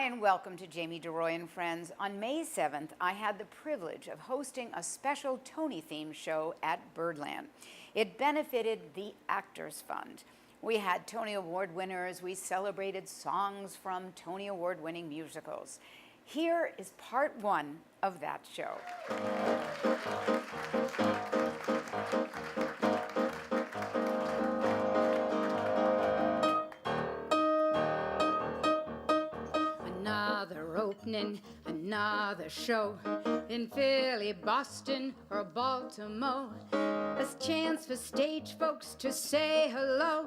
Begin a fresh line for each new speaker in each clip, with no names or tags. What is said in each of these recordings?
Hi, and welcome to Jamie deRoy and Friends. On May 7th, I had the privilege of hosting a special Tony-themed show at Birdland. It benefited the Actors Fund. We had Tony Award winners. We celebrated songs from Tony Award-winning musicals. Here is part one of that show.
Another opening, another show in Philly, Boston, or Baltimore. A chance for stage folks to say hello.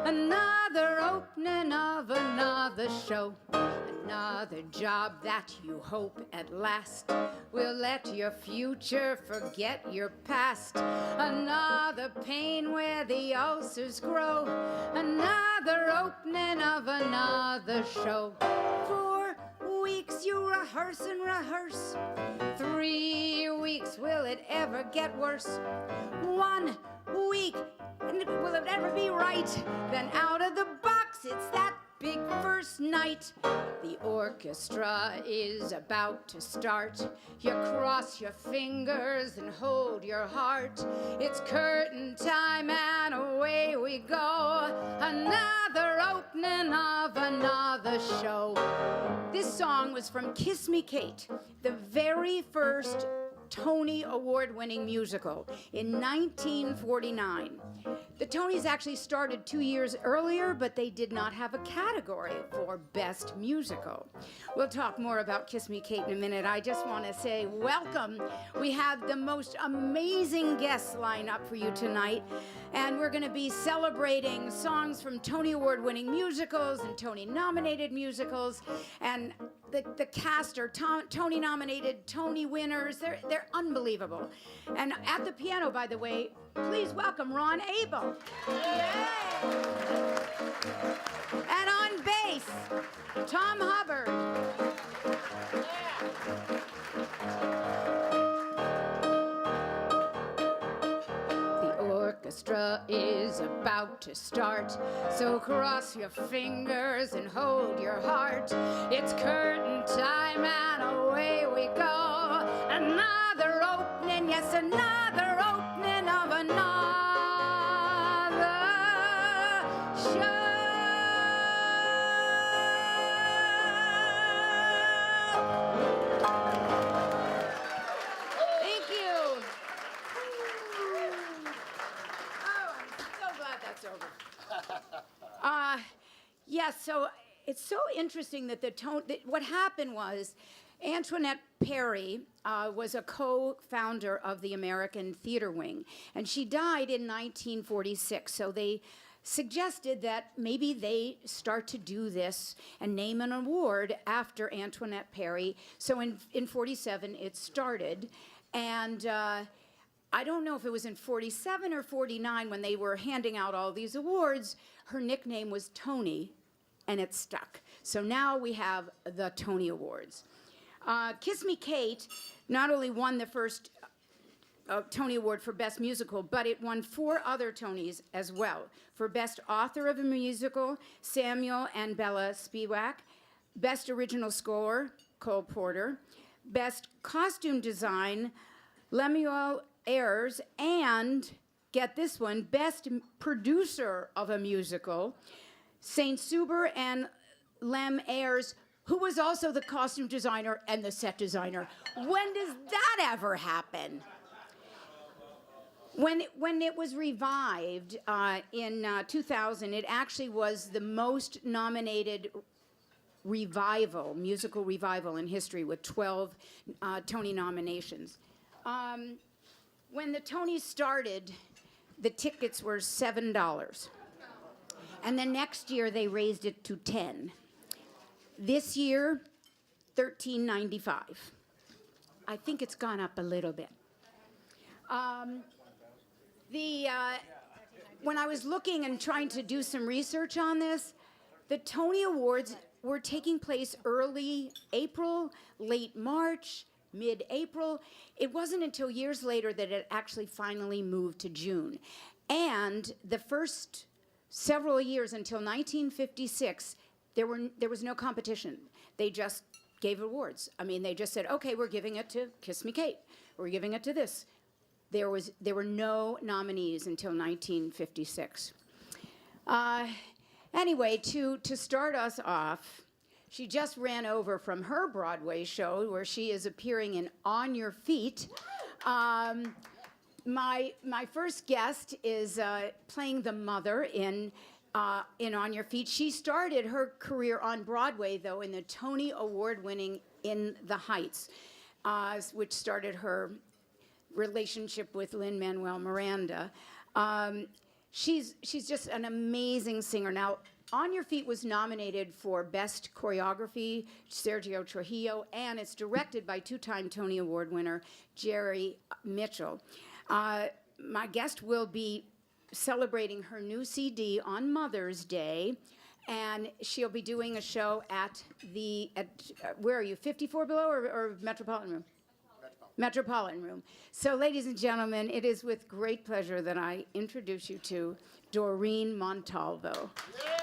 Another opening of another show. Another job that you hope at last will let your future forget your past. Another pain where the ulcers grow. Another opening of another show. 4 weeks you rehearse and rehearse. 3 weeks, will it ever get worse? 1 week, and will it ever be right? Then out of the box, it's that big first night. The orchestra is about to start. You cross your fingers and hold your heart. It's curtain time and away we go. Another opening of another show. This song was from Kiss Me Kate, the very first Tony Award-winning musical in 1949. The Tonys actually started 2 years earlier, but they did not have a category for Best Musical. We'll talk more about Kiss Me Kate in a minute. I just want to say welcome. We have the most amazing guests lined up for you tonight, and we're going to be celebrating songs from Tony Award-winning musicals and Tony-nominated musicals, and the cast are Tony-nominated, Tony winners. They're unbelievable. And at the piano, by the way, please welcome Ron Abel. Yay! And on bass, Tom Hubbard. The orchestra is about to start, so cross your fingers and hold your heart. It's curtain time and away we go. Another opening, yes, another opening of another show. Thank you. Oh, I'm so glad that's over. Yes, so it's so interesting that what happened was Antoinette Perry was a co-founder of the American Theater Wing, and she died in 1946. So they suggested that maybe they start to do this and name an award after Antoinette Perry. So in 47 it started, and I don't know if it was in 47 or 49 when they were handing out all these awards. Her nickname was Tony, and it stuck. So now we have the Tony Awards. Kiss Me Kate not only won the first Tony Award for Best Musical, but it won 4 other Tonys as well. For Best Author of a Musical, Samuel and Bella Spivak. Best Original Score, Cole Porter. Best Costume Design, Lemuel Ayres. And, get this one, Best Producer of a Musical, Saint Suber and Lem Ayres, who was also the costume designer and the set designer. When does that ever happen? When it was revived in 2000, it actually was the most nominated musical revival in history, with 12 Tony nominations. When the Tonys started, the tickets were $7. And the next year, they raised it to $10. This year, $13.95. I think it's gone up a little bit. When I was looking and trying to do some research on this, the Tony Awards were taking place early April, late March, mid-April. It wasn't until years later that it actually finally moved to June. And the first several years, until 1956, there was no competition. They just gave awards. I mean, they just said, okay, we're giving it to Kiss Me Kate. We're giving it to this. There were no nominees until 1956. Anyway, to start us off, she just ran over from her Broadway show where she is appearing in On Your Feet. My first guest is playing the mother in On Your Feet. She started her career on Broadway, though, in the Tony Award-winning In the Heights, which started her relationship with Lin-Manuel Miranda. She's just an amazing singer. Now, On Your Feet was nominated for Best Choreography, Sergio Trujillo, and it's directed by two-time Tony Award winner Jerry Mitchell. My guest will be celebrating her new CD on Mother's Day, and she'll be doing a show at where are you, 54 Below or Metropolitan Room? Metropolitan Room. So, ladies and gentlemen, it is with great pleasure that I introduce you to Doreen Montalvo.
Yeah.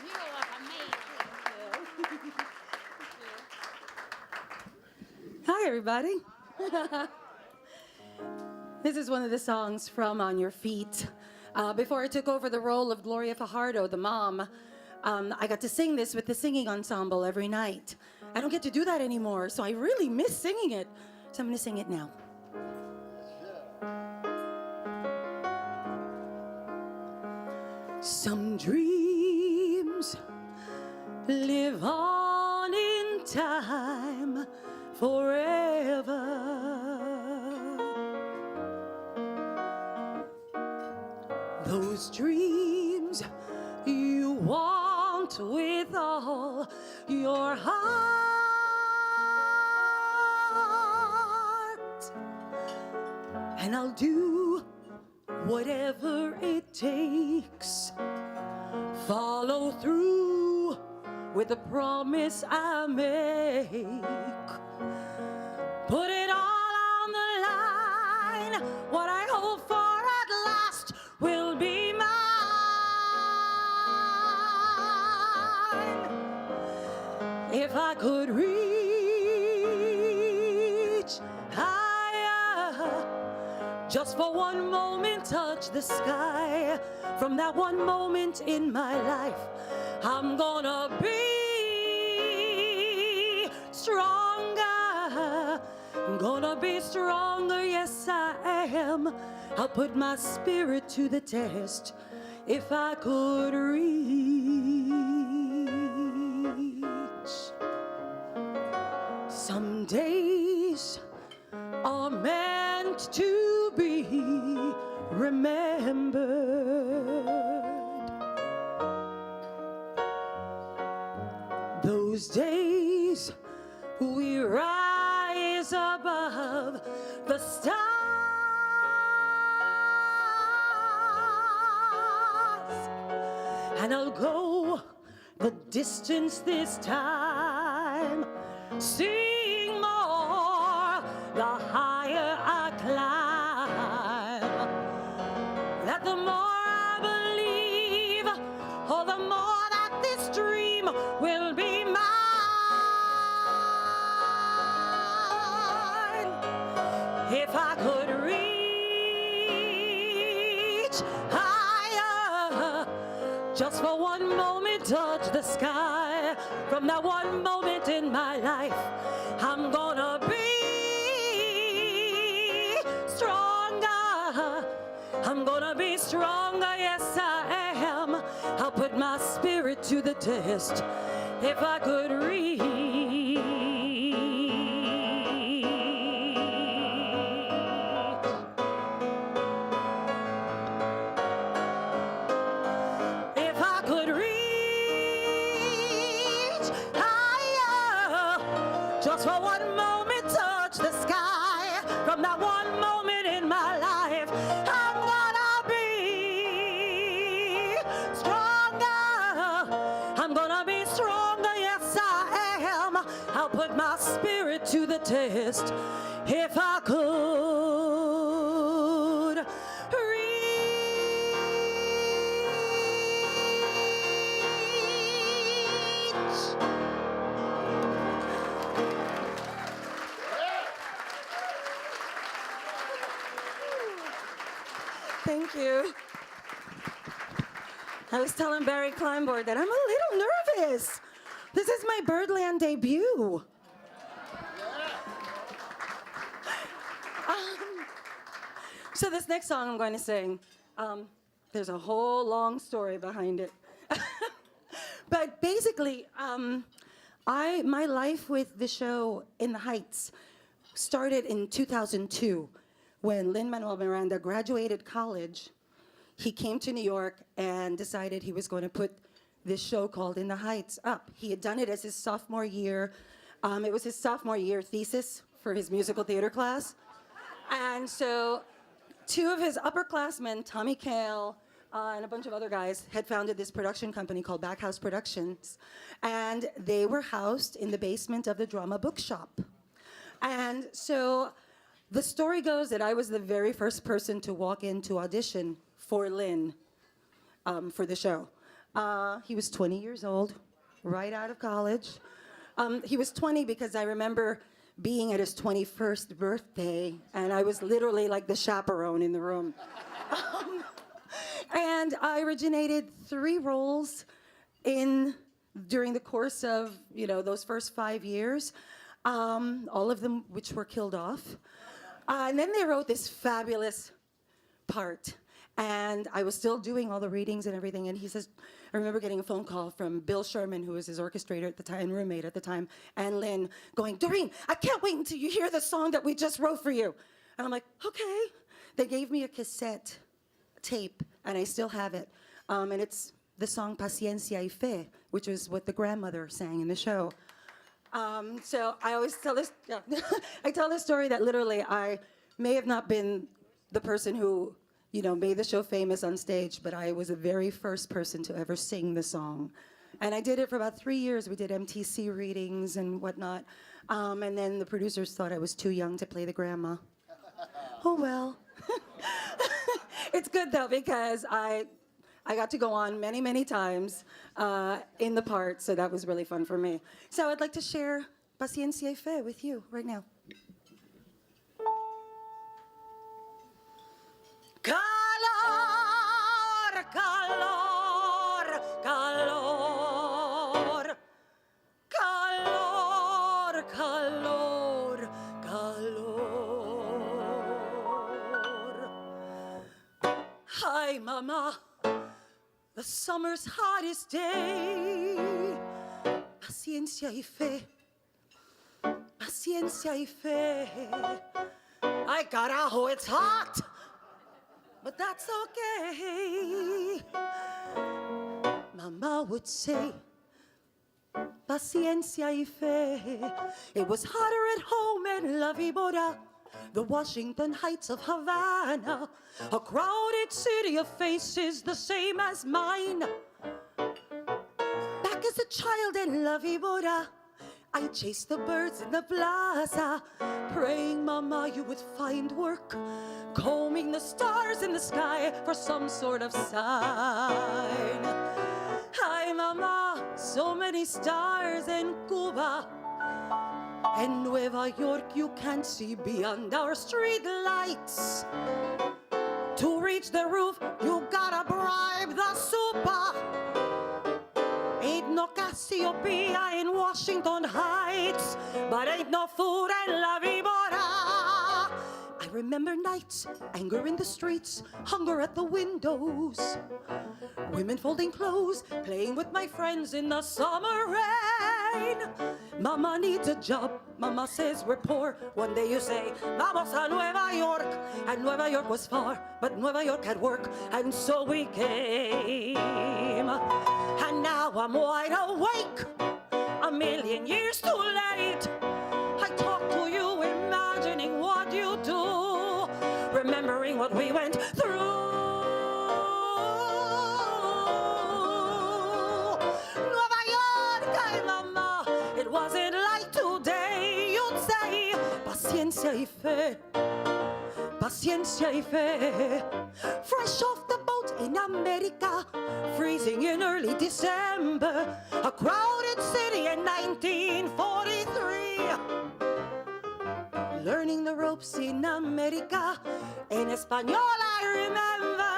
You look amazing.
Hi, everybody. This is one of the songs from On Your Feet. Before I took over the role of Gloria Fajardo, the mom, I got to sing this with the singing ensemble every night. I don't get to do that anymore, so I really miss singing it. So I'm going to sing it now. Some dreams live on in time forever. Those dreams you want with all your heart, and I'll do whatever it takes. Follow through with the promise I make. Put it all on the line. What I hope for at last will be mine. If I could reach higher, just for one moment touch the sky. From that one moment in my life, I'm gonna be stronger. I'm gonna be stronger, yes I am. I'll put my spirit to the test if I could reach. Some days are meant to be remembered. Those days we rise above the stars, and I'll go the distance this time. Sing more, the higher I climb. That the more I believe, oh, the more that this dream will be mine. If I could reach higher, just for one moment touch the sky. From that one moment in my life, I'm gonna be stronger. I'm gonna be stronger, yes I am. I'll put my spirit to the test if I could reach. If I could reach higher, just for one moment touch the sky. From that one moment in my life, I'm gonna be stronger. I'm gonna be stronger, yes I am. I'll put my spirit to the test if I could reach. Thank you. I was telling Barry Kleinborg that I'm a little nervous. This is my Birdland debut. So this next song I'm going to sing, there's a whole long story behind it. But basically, my life with the show In the Heights started in 2002 when Lin-Manuel Miranda graduated college. He came to New York and decided he was going to put this show called In the Heights up. He had done it as his sophomore year. It was his sophomore year thesis for his musical theater class. And so two of his upperclassmen, Tommy Kail, and a bunch of other guys had founded this production company called Backhouse Productions, and they were housed in the basement of the Drama Bookshop. And so the story goes that I was the very first person to walk in to audition for Lin for the show. He was 20 years old, right out of college. He was 20 because I remember being at his 21st birthday, and I was literally like the chaperone in the room. And I originated 3 roles during the course of, those first 5 years, all of them which were killed off. And then they wrote this fabulous part. And I was still doing all the readings and everything. And he says, I remember getting a phone call from Bill Sherman, who was his orchestrator at the time, roommate at the time, and Lynn going, Doreen, I can't wait until you hear the song that we just wrote for you. And I'm like, okay. They gave me a cassette tape, and I still have it. And it's the song Paciencia y Fe, which is what the grandmother sang in the show. So I always tell this, I tell this story that literally I may have not been the person who, made the show famous on stage, but I was the very first person to ever sing the song. And I did it for about 3 years. We did MTC readings and whatnot. And then the producers thought I was too young to play the grandma. Oh, well. It's good, though, because I got to go on many, many times in the part, so that was really fun for me. So I'd like to share Paciencia y Fe with you right now. Calor, calor, calor, calor, calor, calor. Hi, Mama, the summer's hottest day. Paciencia y fe, paciencia y fe. Ay, carajo, it's hot. But that's okay. Mama would say, paciencia y fe. It was hotter at home in La Vibora, the Washington Heights of Havana, a crowded city of faces the same as mine. Back as a child in La Vibora, I chased the birds in the plaza, praying, Mama, you would find work, combing the stars in the sky for some sort of sign. Hi, Mama, so many stars in Cuba. In Nueva York, you can't see beyond our street lights. To reach the roof, you gotta bribe the super. Ain't no Cassiopeia in Washington Heights, but ain't no food in La Vibora. I remember nights, anger in the streets, hunger at the windows, women folding clothes, playing with my friends in the summer rain. Mama needs a job, Mama says we're poor. One day you say, vamos a Nueva York, and Nueva York was far, but Nueva York had work, and so we came. And now I'm wide awake, a million years too late. I talk to you, imagining what you do, remembering what we went through. Nueva York, ay mama, it wasn't like today. You'd say, paciencia y fe, paciencia y fe. Fresh off the boat in America, freezing in early December, a crowded city in 1943. Learning the ropes in America, in Espanol I remember.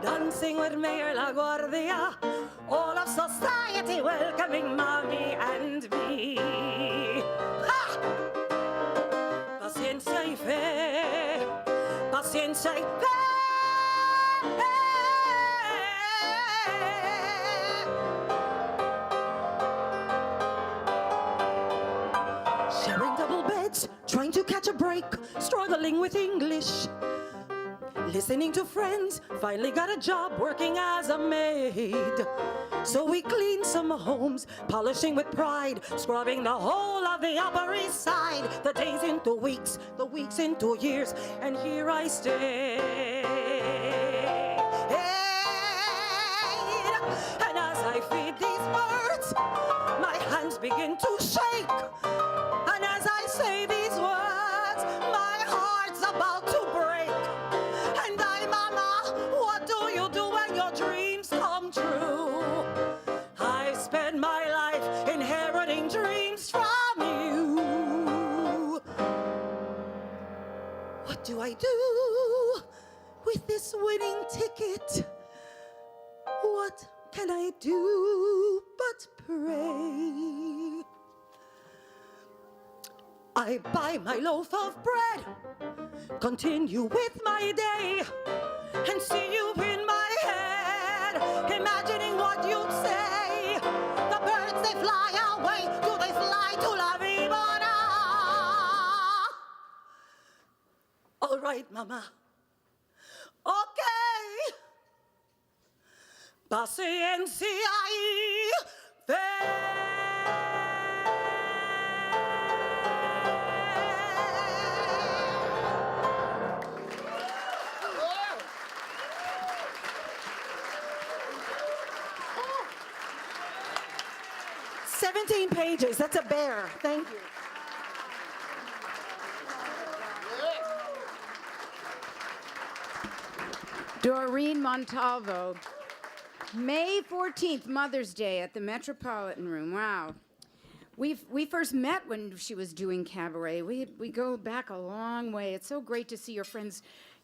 dancing with Mayor LaGuardia, all of society welcoming mommy and me. Ha! Paciencia y fe, paciencia y fe. Sharing double beds, trying to catch a break, struggling with English. Listening to friends, finally got a job working as a maid. So we cleaned some homes, polishing with pride, scrubbing the whole of the Upper East Side. The days into weeks, the weeks into years, and here I stay. And as I feed these birds, my hands begin to shake. And as I say these words, my heart's about to break. And I, Mama, what do you do when your dreams come true? I spend my life inheriting dreams from you. What do I do with this winning ticket? What can I do but pray? I buy my loaf of bread, continue with my day, and see you in my head, imagining what you'd say. The birds, they fly away, do they fly to La Vibora? All right, Mama. Okay. Paciencia y fe. Oh. 17 pages, that's a bear. Thank you.
Doreen Montalvo. May 14th, Mother's Day at the Metropolitan Room. Wow. We first met when she was doing cabaret. We go back a long way. It's so great to see your friends,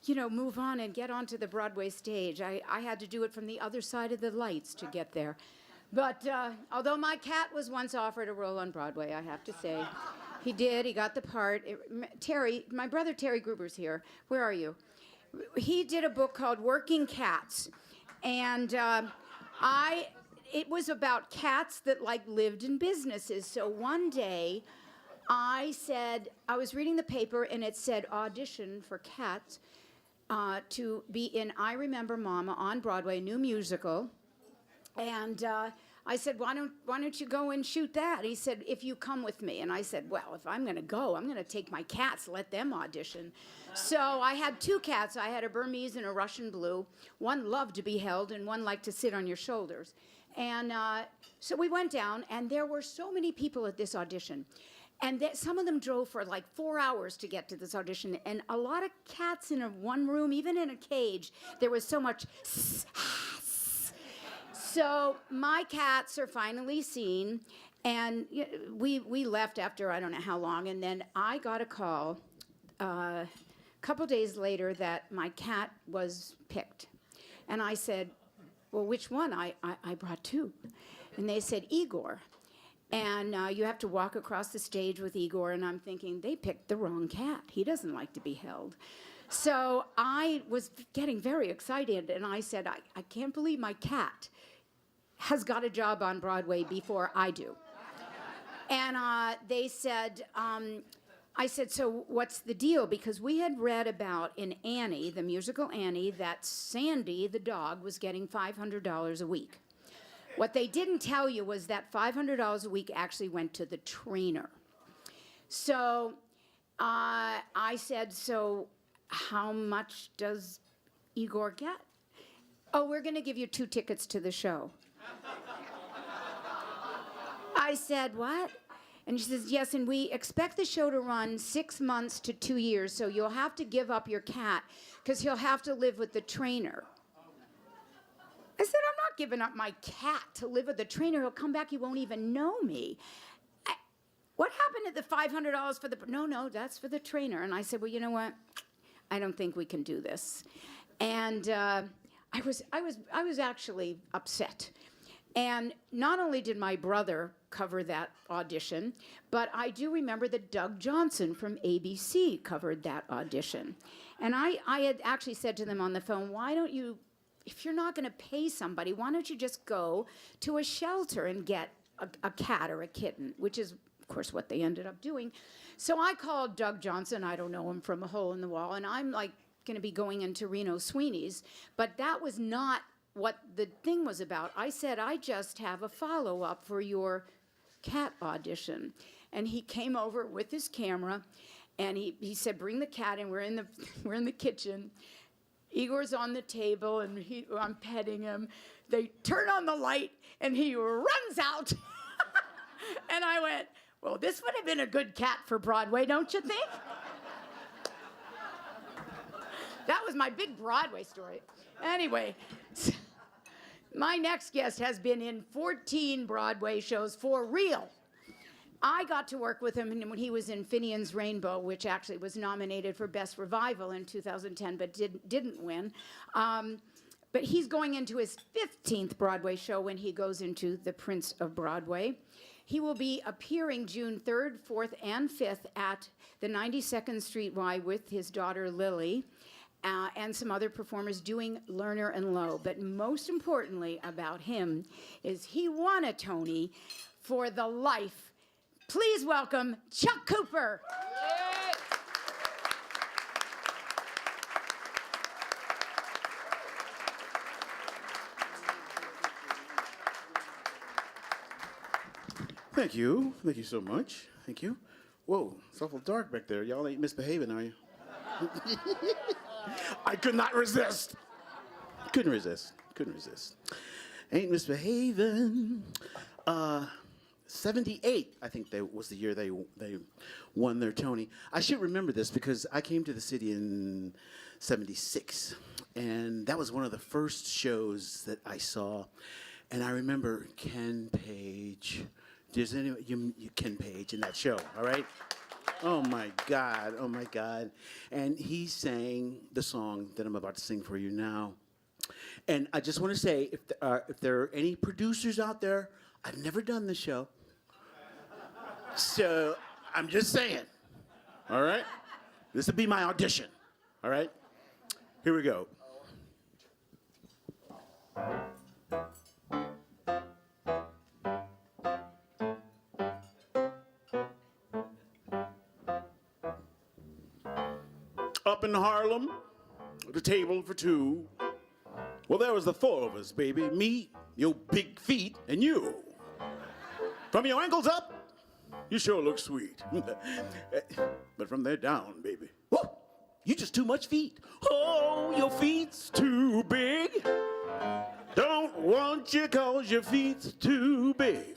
move on and get onto the Broadway stage. I had to do it from the other side of the lights to get there. But although my cat was once offered a role on Broadway, I have to say, he did. He got the part. Terry, my brother Terry Gruber's here. Where are you? He did a book called Working Cats. And it was about cats that lived in businesses. So one day I was reading the paper and it said audition for cats to be in I Remember Mama on Broadway, new musical. And I said, why don't you go and shoot that? He said, if you come with me. And I said, well, if I'm going to go, I'm going to take my cats, let them audition. So I had two cats. I had a Burmese and a Russian blue. One loved to be held, and one liked to sit on your shoulders. And so we went down, and there were so many people at this audition. And some of them drove for 4 hours to get to this audition. And a lot of cats in one room, even in a cage, there was so much So my cats are finally seen, and we left after I don't know how long, and then I got a call a couple days later that my cat was picked. And I said, well, which one? I brought two. And they said, Igor. And you have to walk across the stage with Igor, and I'm thinking, they picked the wrong cat. He doesn't like to be held. So I was getting very excited, and I said, I can't believe my cat has got a job on Broadway before I do. And they said, I said, so what's the deal? Because we had read about in Annie, the musical Annie, that Sandy, the dog, was getting $500 a week. What they didn't tell you was that $500 a week actually went to the trainer. So I said, so how much does Igor get? Oh, we're going to give you 2 tickets to the show. I said, what? And she says, yes, and we expect the show to run 6 months to 2 years, so you'll have to give up your cat because he'll have to live with the trainer. I said, I'm not giving up my cat to live with the trainer. He'll come back, he won't even know me. What happened to the $500 for the... No, that's for the trainer. And I said, well, you know what? I don't think we can do this. And I was actually upset. And not only did my brother cover that audition, but I do remember that Doug Johnson from ABC covered that audition. And I had actually said to them on the phone, why don't you, if you're not going to pay somebody, why don't you just go to a shelter and get a cat or a kitten, which is, of course, what they ended up doing. So I called Doug Johnson. I don't know him from a hole in the wall. And I'm like going to be going into Reno Sweeney's. But that was not what the thing was about. I said, I just have a follow-up for your cat audition. And he came over with his camera, and he said, bring the cat in. We're in the kitchen. Igor's on the table, and I'm petting him. They turn on the light, and he runs out. And I went, well, this would have been a good cat for Broadway, don't you think? That was my big Broadway story. Anyway, my next guest has been in 14 Broadway shows for real. I got to work with him when he was in Finian's Rainbow, which actually was nominated for Best Revival in 2010, but didn't win. But he's going into his 15th Broadway show when he goes into The Prince of Broadway. He will be appearing June 3rd, 4th, and 5th at the 92nd Street Y with his daughter Lily. And some other performers doing Lerner and Lowe. But most importantly about him is he won a Tony for The Life. Please welcome Chuck Cooper. Yay!
Thank you. Thank you so much. Thank you. Whoa, it's awful dark back there. Y'all ain't misbehaving, are you? I could not resist. Couldn't resist. Ain't misbehaving. 78, I think that was the year they won their Tony. I should remember this because I came to the city in 76, and that was one of the first shows that I saw. And I remember Ken Page. There's anyone you Ken Page in that show, all right? Oh my God. And he sang the song that I'm about to sing for you now. And I just want to say, if there are any producers out there, I've never done this show. So I'm just saying, all right? This will be my audition, all right? Here we go. Up in Harlem, at a table for two. Well, there was the four of us, baby. Me, your big feet, and you. From your ankles up, you sure look sweet. But from there down, baby, whoa, you just too much feet. Oh, your feet's too big. Don't want you 'cause your feet's too big.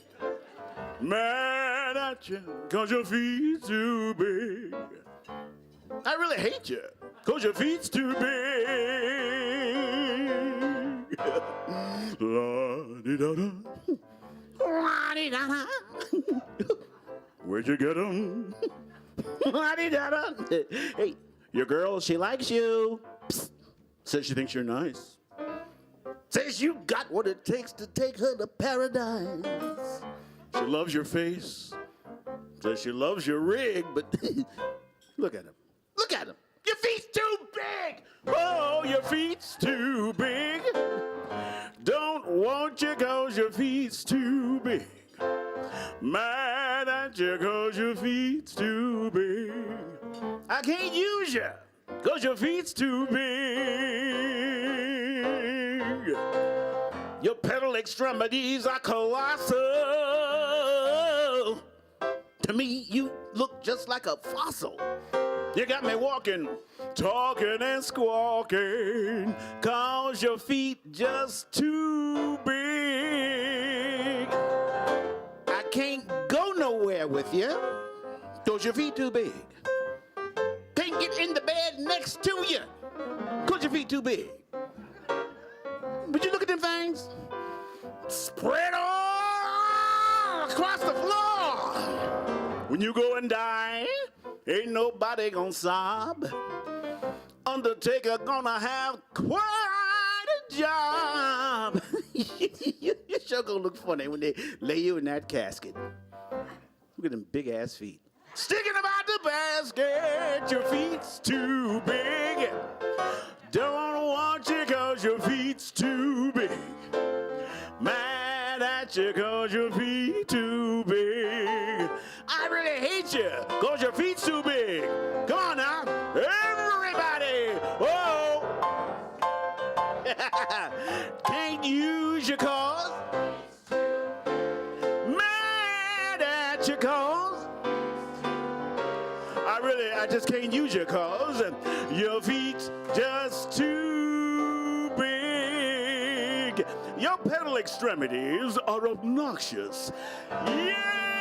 Mad at you 'cause your feet's too big. I really hate you, 'cause your feet's too big. La-di-da-da. La-di-da-da. Where'd you get 'em? La-di-da-da. Hey, your girl, she likes you. Psst. Says she thinks you're nice. Says you got what it takes to take her to paradise. She loves your face. Says she loves your rig, but look at him. Look at him. Your feet's too big. Oh, your feet's too big. Don't want you 'cause your feet's too big. Mad at you 'cause your feet's too big. I can't use you 'cause your feet's too big. Your pedal extremities are colossal. To me, you look just like a fossil. You got me walking, talking and squawking, 'cause your feet just too big. I can't go nowhere with you, 'cause your feet too big. Can't get in the bed next to you, 'cause your feet too big. But you look at them things, spread all across the floor. When you go and die, ain't nobody gonna sob. Undertaker gonna have quite a job. You sure gonna look funny when they lay you in that casket. Look at them big ass feet. Sticking about the basket, your feet's too big. Don't want you cause your feet's too big. Mad at you cause your feet too big. I really hate you cause your feet's too big. Come on now, everybody. Whoa. Can't use your cause. Mad at your cause. I just can't use your cause. Your feet just too big. Your pedal extremities are obnoxious. Yeah!